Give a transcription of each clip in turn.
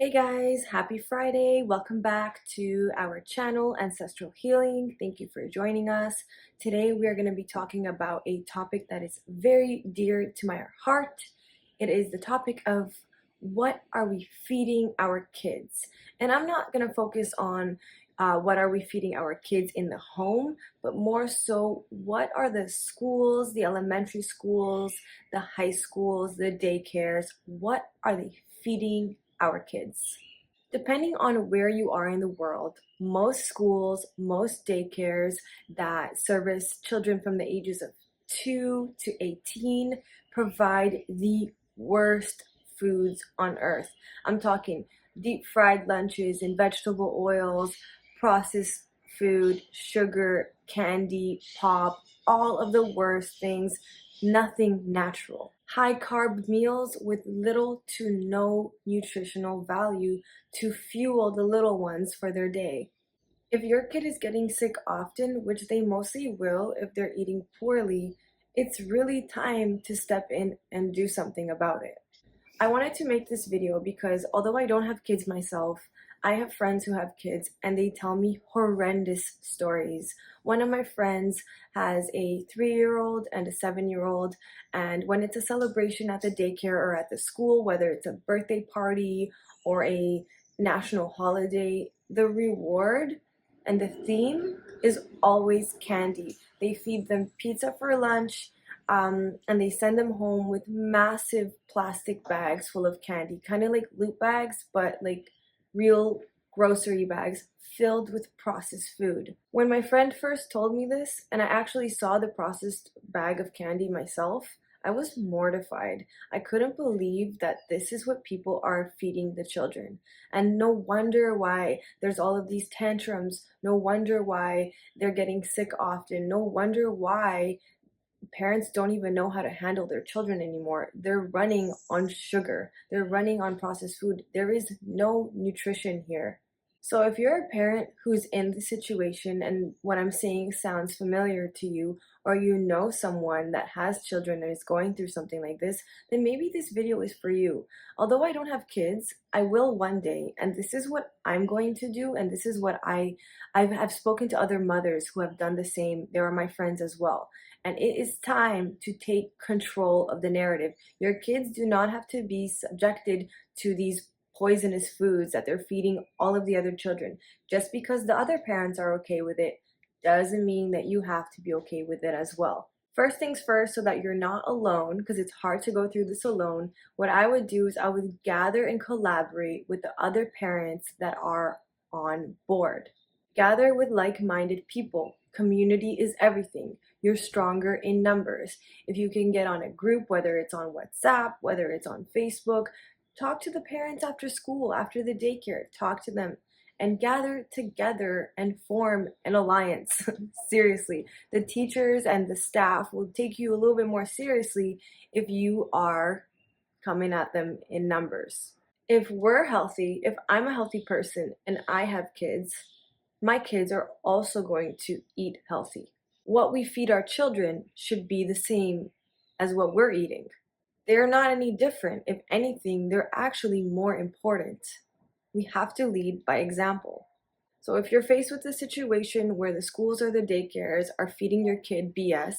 Hey guys, happy Friday. Welcome back to our channel, Ancestral Healing. Thank you for joining us. Today we are going to be talking about a topic that is very dear to my heart. It is the topic of what are we feeding our kids? And I'm not going to focus on what are we feeding our kids in the home, but more so what are the schools, the elementary schools, the high schools, the daycares, what are they feeding our kids? Depending on where you are in the world, most schools, most daycares that service children from the ages of 2 to 18 provide the worst foods on earth. I'm talking deep fried lunches and vegetable oils, processed food, sugar, candy, pop, all of the worst things, nothing natural. High carb meals with little to no nutritional value to fuel the little ones for their day. If your kid is getting sick often, which they mostly will if they're eating poorly, it's really time to step in and do something about it. I wanted to make this video because although I don't have kids myself, I have friends who have kids and they tell me horrendous stories. One of my friends has a 3-year-old and a 7-year-old, and when it's a celebration at the daycare or at the school, whether it's a birthday party or a national holiday, the reward and the theme is always candy. They feed them pizza for lunch, and they send them home with massive plastic bags full of candy, kind of like loot bags, but like real grocery bags filled with processed food. When my friend first told me this, and I actually saw the processed bag of candy myself, I was mortified. I couldn't believe that this is what people are feeding the children. And no wonder why there's all of these tantrums. No wonder why they're getting sick often. No wonder why parents don't even know how to handle their children anymore. They're running on sugar. They're running on processed food. There is no nutrition here. So if you're a parent who's in the situation and what I'm saying sounds familiar to you, or you know someone that has children and is going through something like this, then maybe this video is for you. Although I don't have kids, I will one day, and this is what I'm going to do, and this is what I've spoken to other mothers who have done the same. They are my friends as well. And it is time to take control of the narrative. Your kids do not have to be subjected to these poisonous foods that they're feeding all of the other children. Just because the other parents are okay with it doesn't mean that you have to be okay with it as well. First things first, so that you're not alone, because it's hard to go through this alone, what I would do is I would gather and collaborate with the other parents that are on board. Gather with like-minded people. Community is everything. You're stronger in numbers. If you can get on a group, whether it's on WhatsApp, whether it's on Facebook, talk to the parents after school, after the daycare, talk to them and gather together and form an alliance. Seriously, the teachers and the staff will take you a little bit more seriously if you are coming at them in numbers. If we're healthy, if I'm a healthy person and I have kids, my kids are also going to eat healthy. What we feed our children should be the same as what we're eating. They're not any different. If anything, they're actually more important. We have to lead by example. So if you're faced with a situation where the schools or the daycares are feeding your kid BS,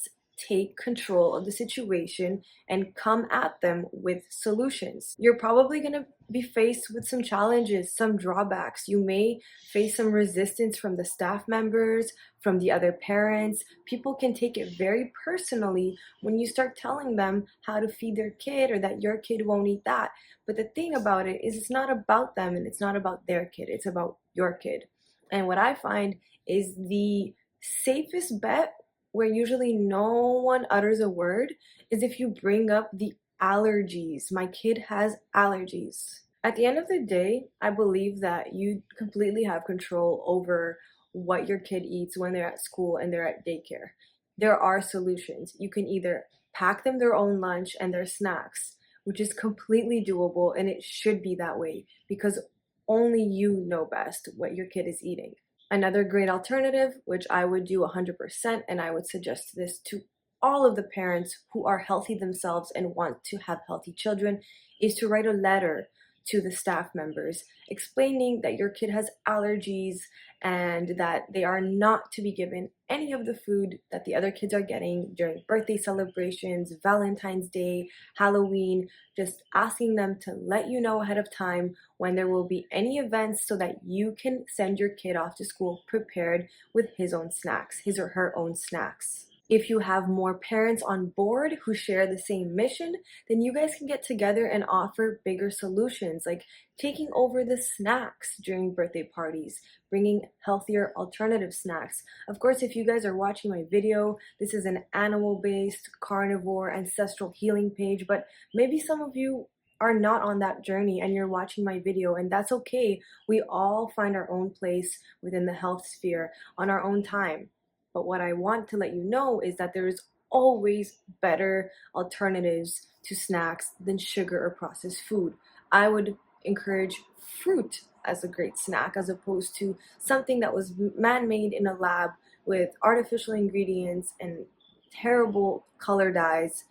take control of the situation and come at them with solutions. You're probably going to be faced with some challenges, some drawbacks. You may face some resistance from the staff members, from the other parents. People can take it very personally when you start telling them how to feed their kid or that your kid won't eat that. But the thing about it is it's not about them and it's not about their kid. It's about your kid. And what I find is the safest bet, where usually no one utters a word, is if you bring up the allergies. My kid has allergies. At the end of the day, I believe that you completely have control over what your kid eats when they're at school and they're at daycare. There are solutions. You can either pack them their own lunch and their snacks, which is completely doable, and it should be that way because only you know best what your kid is eating. Another great alternative, which I would do 100%, and I would suggest this to all of the parents who are healthy themselves and want to have healthy children, is to write a letter to the staff members, explaining that your kid has allergies and that they are not to be given any of the food that the other kids are getting during birthday celebrations, Valentine's Day, Halloween, just asking them to let you know ahead of time when there will be any events so that you can send your kid off to school prepared with his own snacks, his or her own snacks. If you have more parents on board who share the same mission, then you guys can get together and offer bigger solutions, like taking over the snacks during birthday parties, bringing healthier alternative snacks. Of course, if you guys are watching my video, this is an animal-based, carnivore, ancestral healing page, but maybe some of you are not on that journey and you're watching my video, and that's okay. We all find our own place within the health sphere on our own time. But what I want to let you know is that there is always better alternatives to snacks than sugar or processed food. I would encourage fruit as a great snack as opposed to something that was man-made in a lab with artificial ingredients and terrible color dyes.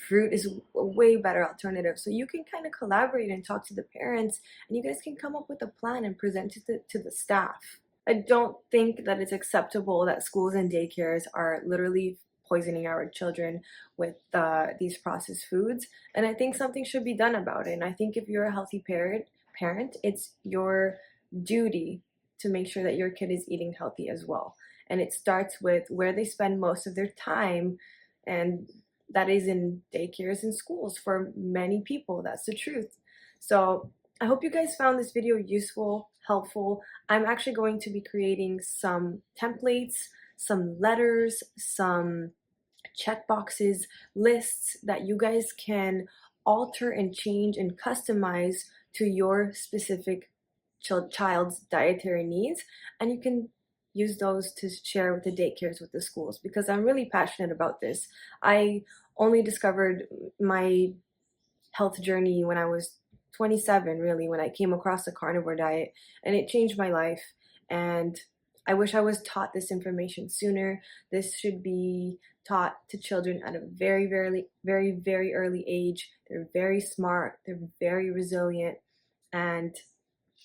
Fruit is a way better alternative. So you can kind of collaborate and talk to the parents, and you guys can come up with a plan and present it to the staff. I don't think that it's acceptable that schools and daycares are literally poisoning our children with these processed foods, and I think something should be done about it. And I think if you're a healthy parent, it's your duty to make sure that your kid is eating healthy as well. And it starts with where they spend most of their time, and that is in daycares and schools for many people. That's the truth. So I hope you guys found this video useful, helpful. I'm actually going to be creating some templates, some letters, some checkboxes, lists that you guys can alter and change and customize to your specific child's dietary needs. And you can use those to share with the daycares, with the schools, because I'm really passionate about this. I only discovered my health journey when I was 27, really, when I came across the carnivore diet, and it changed my life. And I wish I was taught this information sooner. This should be taught to children at a very, very, very, very early age. They're very smart, they're very resilient, and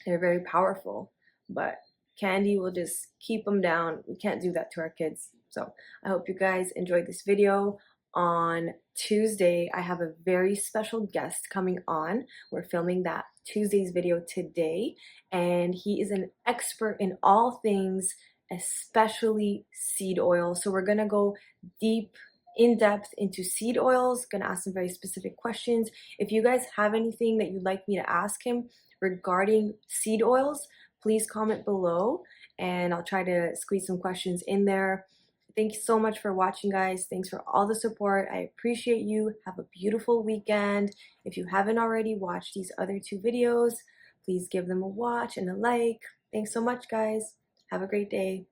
they're very powerful. But candy will just keep them down. We can't do that to our kids. So I hope you guys enjoyed this video. On Tuesday, I have a very special guest coming on. We're filming that Tuesday's video today, and he is an expert in all things, especially seed oil. So we're gonna go deep, in depth into seed oils, gonna ask some very specific questions. If you guys have anything that you'd like me to ask him regarding seed oils, please comment below and I'll try to squeeze some questions in there. Thank you so much for watching, guys. Thanks for all the support. I appreciate you. Have a beautiful weekend. If you haven't already watched these other two videos, please give them a watch and a like. Thanks so much, guys. Have a great day.